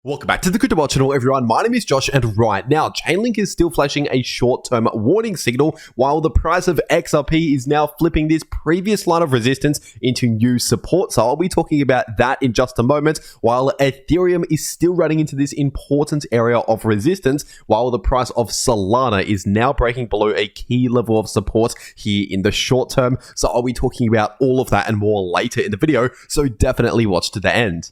Welcome back to the cryptowrld channel, everyone. My name is Josh, and right now, Chainlink is still flashing a short-term warning signal, while the price of XRP is now flipping this previous line of resistance into new support. So I'll be talking about that in just a moment, while Ethereum is still running into this important area of resistance, while the price of Solana is now breaking below a key level of support here in the short term. So I'll be talking about all of that and more later in the video, so definitely watch to the end.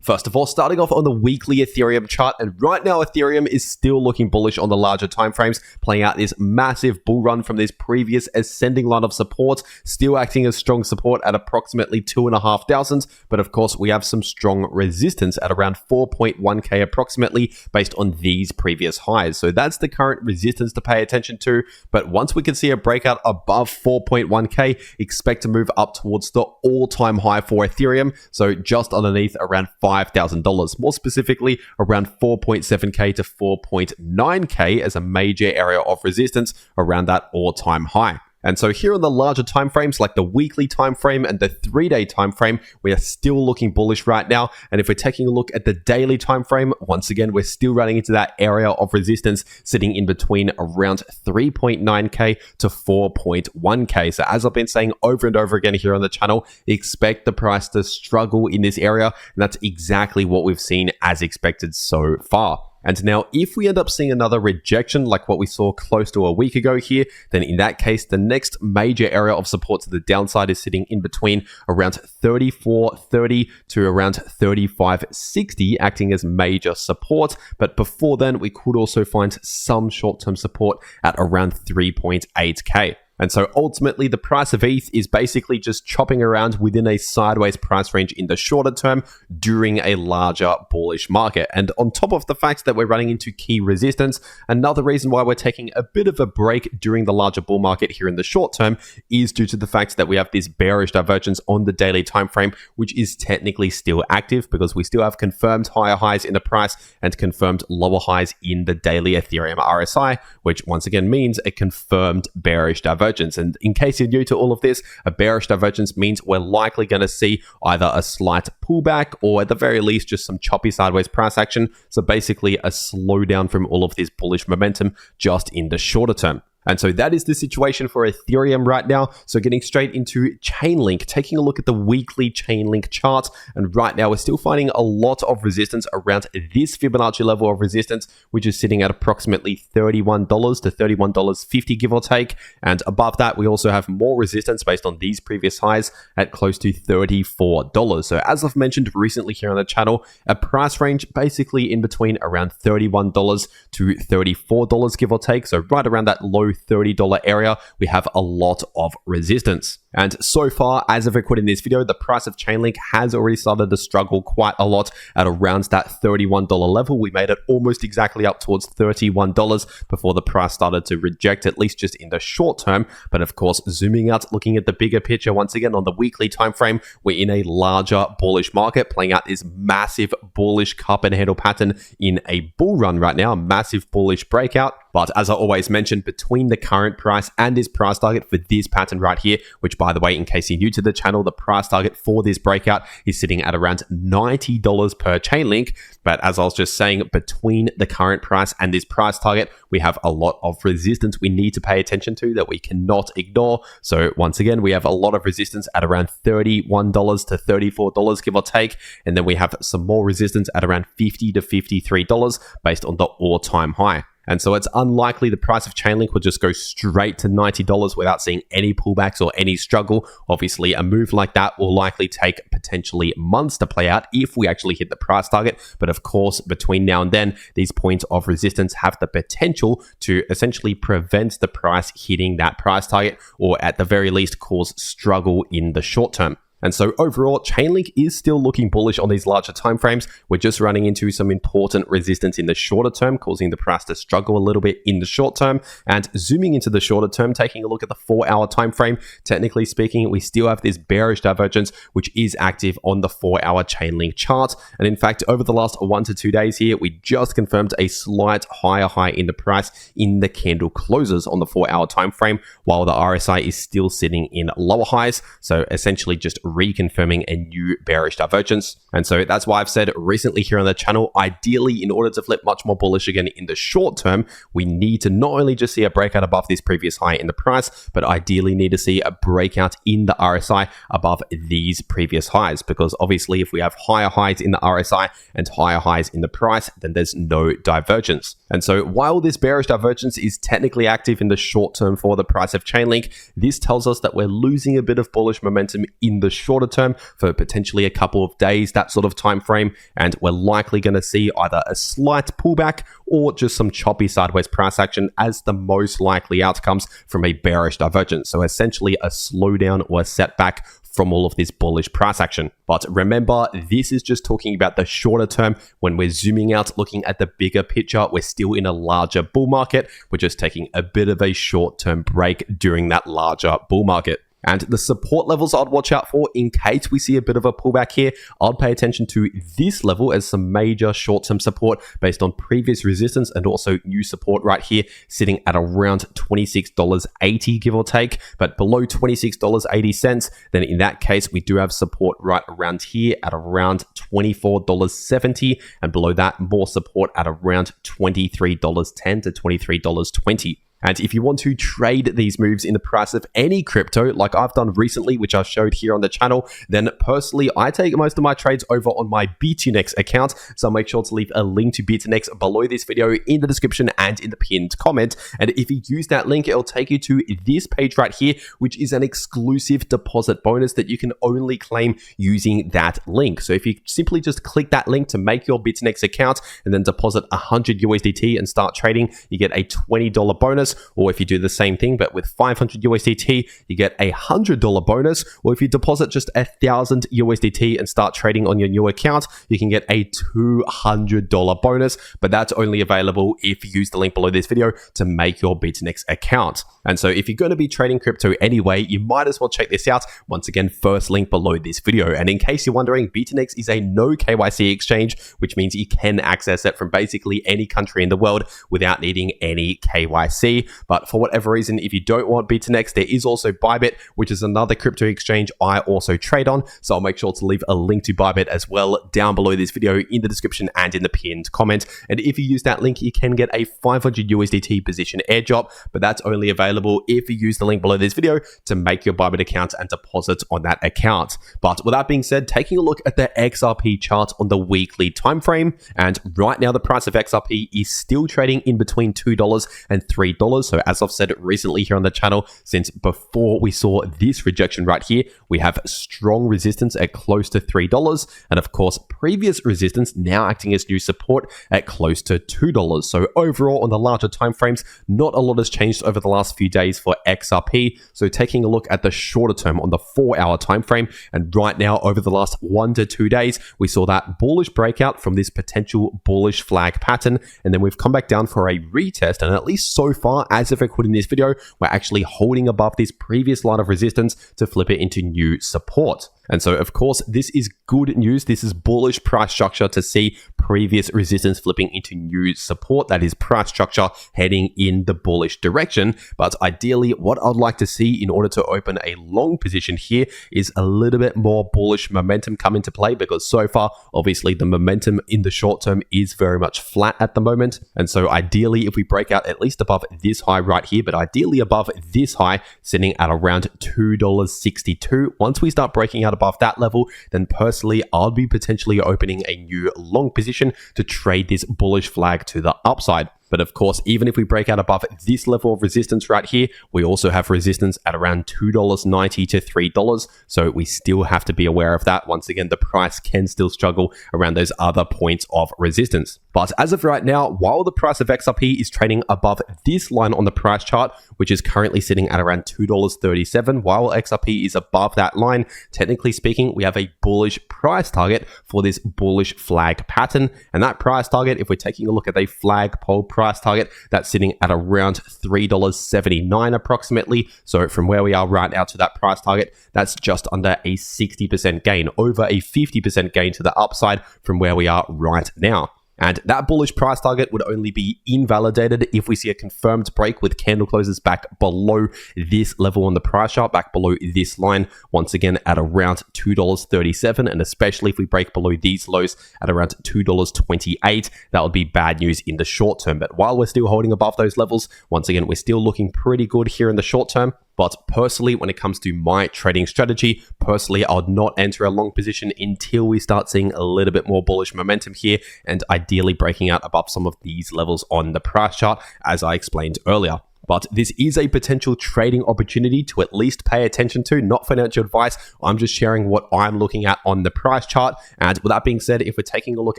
First of all, starting off on the weekly Ethereum chart, and right now Ethereum is still looking bullish on the larger timeframes, playing out this massive bull run from this previous ascending line of support, still acting as strong support at approximately 2,500, but of course we have some strong resistance at around 4.1k approximately based on these previous highs. So that's the current resistance to pay attention to, but once we can see a breakout above 4.1k, expect to move up towards the all-time high for Ethereum, so just underneath around $5,000, more specifically around 4.7k to 4.9k as a major area of resistance around that all-time high. And so here on the larger time frames, like the weekly time frame and the 3-day time frame, we are still looking bullish right now. And if we're taking a look at the daily time frame, once again, we're still running into that area of resistance sitting in between around 3.9k to 4.1k. So as I've been saying over and over again here on the channel, expect the price to struggle in this area. And that's exactly what we've seen as expected so far. And now, if we end up seeing another rejection like what we saw close to a week ago here, then in that case, the next major area of support to the downside is sitting in between around 34.30 to around 35.60, acting as major support. But before then, we could also find some short-term support at around 3.8k. And so ultimately, the price of ETH is basically just chopping around within a sideways price range in the shorter term during a larger bullish market. And on top of the fact that we're running into key resistance, another reason why we're taking a bit of a break during the larger bull market here in the short term is due to the fact that we have this bearish divergence on the daily time frame, which is technically still active because we still have confirmed higher highs in the price and confirmed lower highs in the daily Ethereum RSI, which once again means a confirmed bearish divergence. And in case you're new to all of this, a bearish divergence means we're likely going to see either a slight pullback or at the very least just some choppy sideways price action. So basically a slowdown from all of this bullish momentum just in the shorter term. And so that is the situation for Ethereum right now. So getting straight into Chainlink, taking a look at the weekly Chainlink chart. And right now we're still finding a lot of resistance around this Fibonacci level of resistance, which is sitting at approximately $31 to $31.50, give or take. And above that, we also have more resistance based on these previous highs at close to $34. So as I've mentioned recently here on the channel, a price range basically in between around $31 to $34, give or take. So right around that low $30 area, we have a lot of resistance. And so far, as of recording this video, the price of Chainlink has already started to struggle quite a lot at around that $31 level. We made it almost exactly up towards $31 before the price started to reject, at least just in the short term. But of course, zooming out, looking at the bigger picture, once again, on the weekly time frame, we're in a larger bullish market, playing out this massive bullish cup and handle pattern in a bull run right now, a massive bullish breakout. But as I always mentioned, between the current price and this price target for this pattern right here, which by the way, in case you're new to the channel, the price target for this breakout is sitting at around $90 per Chainlink. But as I was just saying, between the current price and this price target, we have a lot of resistance we need to pay attention to that we cannot ignore. So once again, we have a lot of resistance at around $31 to $34, give or take. And then we have some more resistance at around $50 to $53 based on the all-time high. And so it's unlikely the price of Chainlink will just go straight to $90 without seeing any pullbacks or any struggle. Obviously, a move like that will likely take potentially months to play out if we actually hit the price target. But of course, between now and then, these points of resistance have the potential to essentially prevent the price hitting that price target, or at the very least cause struggle in the short term. And so overall, Chainlink is still looking bullish on these larger timeframes. We're just running into some important resistance in the shorter term, causing the price to struggle a little bit in the short term. And zooming into the shorter term, taking a look at the 4-hour time frame, technically speaking, we still have this bearish divergence, which is active on the 4-hour Chainlink chart. And in fact, over the last 1 to 2 days here, we just confirmed a slight higher high in the price in the candle closes on the 4-hour time frame, while the RSI is still sitting in lower highs. So essentially just reconfirming a new bearish divergence. And so that's why I've said recently here on the channel, ideally, in order to flip much more bullish again in the short term, we need to not only just see a breakout above this previous high in the price, but ideally need to see a breakout in the RSI above these previous highs. Because obviously, if we have higher highs in the RSI and higher highs in the price, then there's no divergence. And so while this bearish divergence is technically active in the short term for the price of Chainlink, this tells us that we're losing a bit of bullish momentum in the shorter term for potentially a couple of days, that sort of time frame, and we're likely going to see either a slight pullback or just some choppy sideways price action as the most likely outcomes from a bearish divergence. So essentially a slowdown or a setback from all of this bullish price action. But remember, this is just talking about the shorter term. When we're zooming out, looking at the bigger picture, we're still in a larger bull market. We're just taking a bit of a short-term break during that larger bull market. And the support levels I'd watch out for in case we see a bit of a pullback here, I'd pay attention to this level as some major short-term support based on previous resistance and also new support right here sitting at around $26.80, give or take. But below $26.80, then in that case, we do have support right around here at around $24.70. And below that, more support at around $23.10 to $23.20. And if you want to trade these moves in the price of any crypto, like I've done recently, which I've showed here on the channel, then personally, I take most of my trades over on my BTNX account. So make sure to leave a link to BTNX below this video in the description and in the pinned comment. And if you use that link, it'll take you to this page right here, which is an exclusive deposit bonus that you can only claim using that link. So if you simply just click that link to make your BTNX account and then deposit 100 USDT and start trading, you get a $20 bonus. Or if you do the same thing, but with 500 USDT, you get a $100 bonus. Or if you deposit just 1,000 USDT and start trading on your new account, you can get a $200 bonus. But that's only available if you use the link below this video to make your BTNX account. And so if you're going to be trading crypto anyway, you might as well check this out. Once again, first link below this video. And in case you're wondering, BTNX is a no KYC exchange, which means you can access it from basically any country in the world without needing any KYC. But for whatever reason, if you don't want BTNX, there is also Bybit, which is another crypto exchange I also trade on. So I'll make sure to leave a link to Bybit as well down below this video in the description and in the pinned comment. And if you use that link, you can get a 500 USDT position airdrop, but that's only available if you use the link below this video to make your Bybit account and deposit on that account. But with that being said, taking a look at the XRP chart on the weekly time frame, and right now the price of XRP is still trading in between $2 and $3. So as I've said recently here on the channel, since before we saw this rejection right here, we have strong resistance at close to $3, and of course previous resistance now acting as new support at close to $2. So overall on the larger time frames, not a lot has changed over the last few days for XRP. So taking a look at the shorter term on the 4-hour time frame, and right now over the last 1 to 2 days, we saw that bullish breakout from this potential bullish flag pattern, and then we've come back down for a retest, and at least so far as of recording this video, we're actually holding above this previous line of resistance to flip it into new support. And so, of course, this is good news. This is bullish price structure to see previous resistance flipping into new support. That is price structure heading in the bullish direction. But ideally, what I'd like to see in order to open a long position here is a little bit more bullish momentum come into play, because so far, obviously, the momentum in the short term is very much flat at the moment. And so ideally, if we break out at least above this high right here, but ideally above this high, sitting at around $2.62, once we start breaking out above that level, then personally, I'll be potentially opening a new long position to trade this bullish flag to the upside. But of course, even if we break out above this level of resistance right here, we also have resistance at around $2.90 to $3. So we still have to be aware of that. Once again, the price can still struggle around those other points of resistance. But as of right now, while the price of XRP is trading above this line on the price chart, which is currently sitting at around $2.37, while XRP is above that line, technically speaking, we have a bullish price target for this bullish flag pattern. And that price target, if we're taking a look at a flagpole price target, that's sitting at around $3.79 approximately. So from where we are right now to that price target, that's just under a 60% gain, over a 50% gain to the upside from where we are right now. And that bullish price target would only be invalidated if we see a confirmed break with candle closes back below this level on the price chart, back below this line, once again at around $2.37, and especially if we break below these lows at around $2.28, that would be bad news in the short term. But while we're still holding above those levels, once again, we're still looking pretty good here in the short term. But personally, when it comes to my trading strategy, personally, I would not enter a long position until we start seeing a little bit more bullish momentum here, and ideally breaking out above some of these levels on the price chart, as I explained earlier. But this is a potential trading opportunity to at least pay attention to, not financial advice. I'm just sharing what I'm looking at on the price chart. And with that being said, if we're taking a look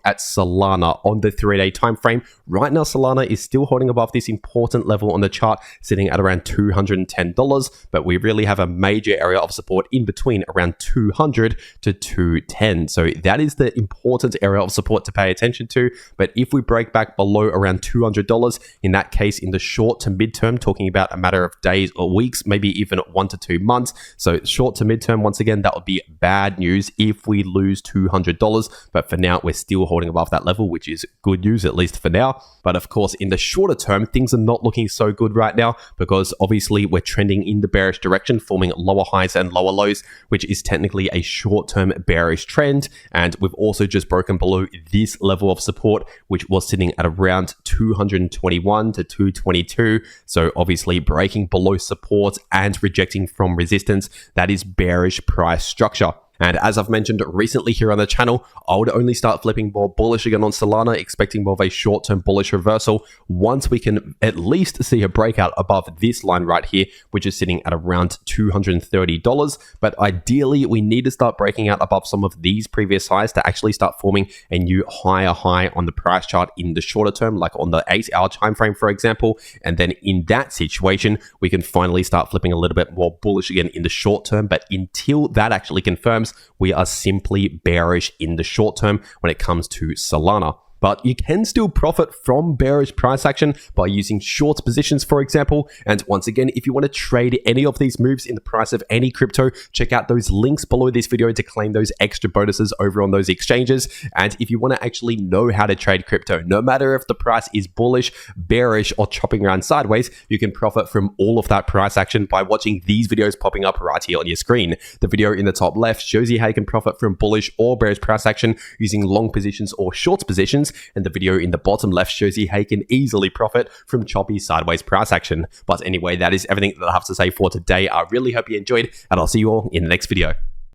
at Solana on the 3-day time frame, right now Solana is still holding above this important level on the chart, sitting at around $210. But we really have a major area of support in between around 200 to 210. So that is the important area of support to pay attention to. But if we break back below around $200, in that case, in the short to midterm, talking about a matter of days or weeks, maybe even 1 to 2 months. So short to midterm, once again, that would be bad news if we lose $200. But for now, we're still holding above that level, which is good news, at least for now. But of course, in the shorter term, things are not looking so good right now, because obviously we're trending in the bearish direction, forming lower highs and lower lows, which is technically a short-term bearish trend. And we've also just broken below this level of support, which was sitting at around 221 to 222. So obviously breaking below support and rejecting from resistance, that is bearish price structure. And as I've mentioned recently here on the channel, I would only start flipping more bullish again on Solana, expecting more of a short-term bullish reversal once we can at least see a breakout above this line right here, which is sitting at around $230. But ideally, we need to start breaking out above some of these previous highs to actually start forming a new higher high on the price chart in the shorter term, like on the 8-hour time frame, for example. And then in that situation, we can finally start flipping a little bit more bullish again in the short term. But until that actually confirms, we are simply bearish in the short term when it comes to Solana. But you can still profit from bearish price action by using short positions, for example. And once again, if you want to trade any of these moves in the price of any crypto, check out those links below this video to claim those extra bonuses over on those exchanges. And if you want to actually know how to trade crypto, no matter if the price is bullish, bearish, or chopping around sideways, you can profit from all of that price action by watching these videos popping up right here on your screen. The video in the top left shows you how you can profit from bullish or bearish price action using long positions or short positions. And the video in the bottom left shows you how you can easily profit from choppy sideways price action. But anyway, that is everything that I have to say for today. I really hope you enjoyed, and I'll see you all in the next video.